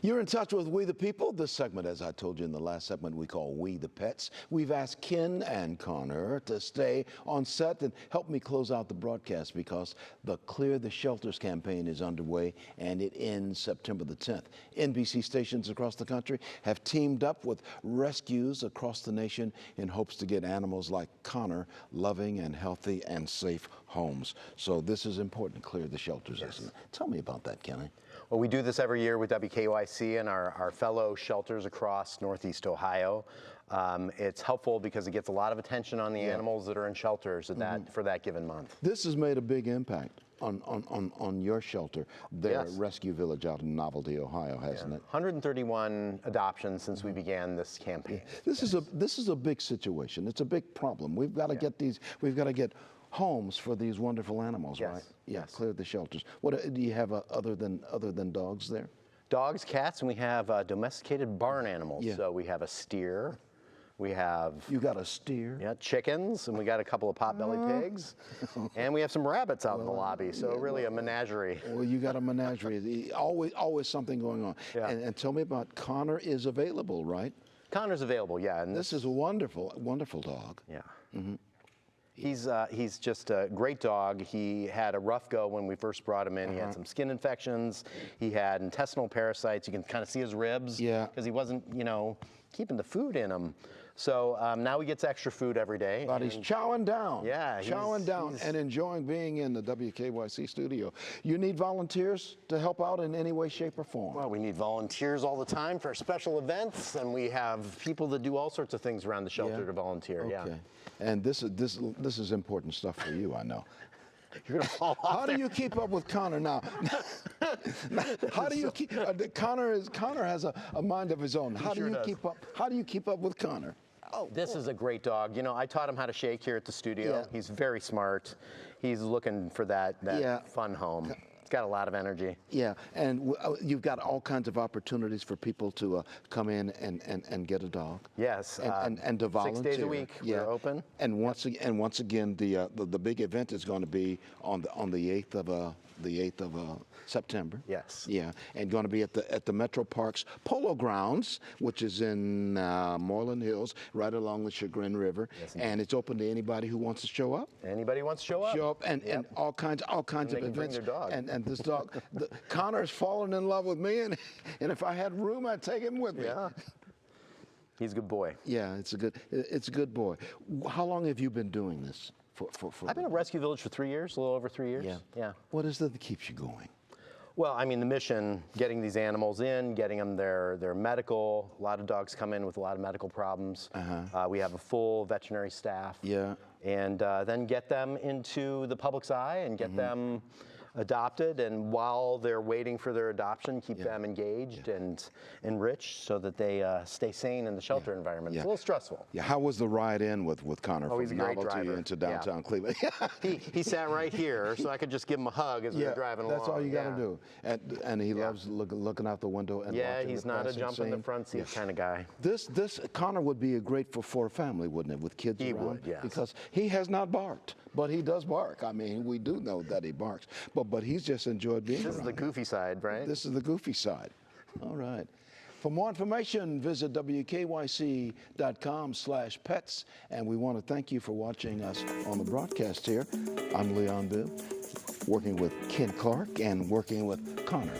You're in touch with We the People. This segment, as I told you in the last segment, we call We the Pets. We've asked Ken and Connor to stay on set and help me close out the broadcast because the Clear the Shelters campaign is underway and it ends September the 10th. NBC stations across the country have teamed up with rescues across the nation in hopes to get animals like Connor loving and healthy and safe homes. So this is important to clear the shelters, isn't it? Tell me about that, Kenny. Well, we do this every year with WKYC and our fellow shelters across Northeast Ohio. It's helpful because it gets a lot of attention on the animals that are in shelters for that given month. This has made a big impact on your shelter there at Rescue Village out in Novelty, Ohio, hasn't it? 131 adoptions since we began this campaign. This is a big situation. It's a big problem. We've got to get we've got to get homes for these wonderful animals, right? Yeah, clear the shelters. What do you have other than dogs there? Dogs, cats, and we have domesticated barn animals. So we have a steer. We have... You got a steer? Yeah, chickens, and we got a couple of potbelly pigs. And we have some rabbits out in the lobby, so really a menagerie. Well, you got a menagerie. Always something going on. And tell me about Connor is available, right? Connor's available, yeah. And this is a wonderful dog. Yeah. He's just a great dog. He had a rough go when we first brought him in. He had some skin infections. He had intestinal parasites. You can kind of see his ribs because he wasn't, keeping the food in him. So now he gets extra food every day. But he's chowing down. Yeah. Chowing down and enjoying being in the WKYC studio. You need volunteers to help out in any way, shape, or form? Well, we need volunteers all the time for special events, and we have people that do all sorts of things around the shelter to volunteer. Okay. And this is important stuff for you, I know. You're gonna fall off. How do you keep up with Connor now? How do you keep? Connor has a mind of his own. How do you keep up? How do you keep up with Connor? Oh, this is a great dog. I taught him how to shake here at the studio. He's very smart. He's looking for that fun home. It's got a lot of energy. Yeah, and you've got all kinds of opportunities for people to come in and get a dog. Yes, and to volunteer. 6 days a week. We're open. And once again, the big event is going to be on the 8th of September. Yes. Yeah, and going to be at the Metro Parks Polo Grounds, which is in Moreland Hills, right along the Chagrin River. Yes, and it's open to anybody who wants to show up. Anybody wants to show up. Show up and all kinds of events. Bring their dog. And this dog, Connor's fallen in love with me, and if I had room, I'd take him with me. Yeah. He's a good boy. Yeah, it's a good boy. How long have you been doing this? I've been at Rescue Village for 3 years, a little over 3 years. Yeah. What is it that keeps you going? Well, I mean, the mission, getting these animals in, getting them their medical. A lot of dogs come in with a lot of medical problems. We have a full veterinary staff. Yeah. And then get them into the public's eye and get them adopted, and while they're waiting for their adoption, keep them engaged and enriched so that they stay sane in the shelter environment. It's a little stressful. Yeah, how was the ride in with Connor he's a from great Novelty driver. into downtown Cleveland? He sat right here, so I could just give him a hug as we were driving along. That's all you got to do. And he loves looking out the window and watching he's the not a passing jump in the scene. front seat kind of guy. This Connor would be great for a family, wouldn't it, with kids around? He would, yes. Because he has not barked, but he does bark. I mean, we do know that he barks, but he's just enjoyed being around. This is the goofy side, right? This is the goofy side. All right. For more information, visit wkyc.com/pets. And we want to thank you for watching us on the broadcast here. I'm Leon Bibb, working with Ken Clarke and working with Connor.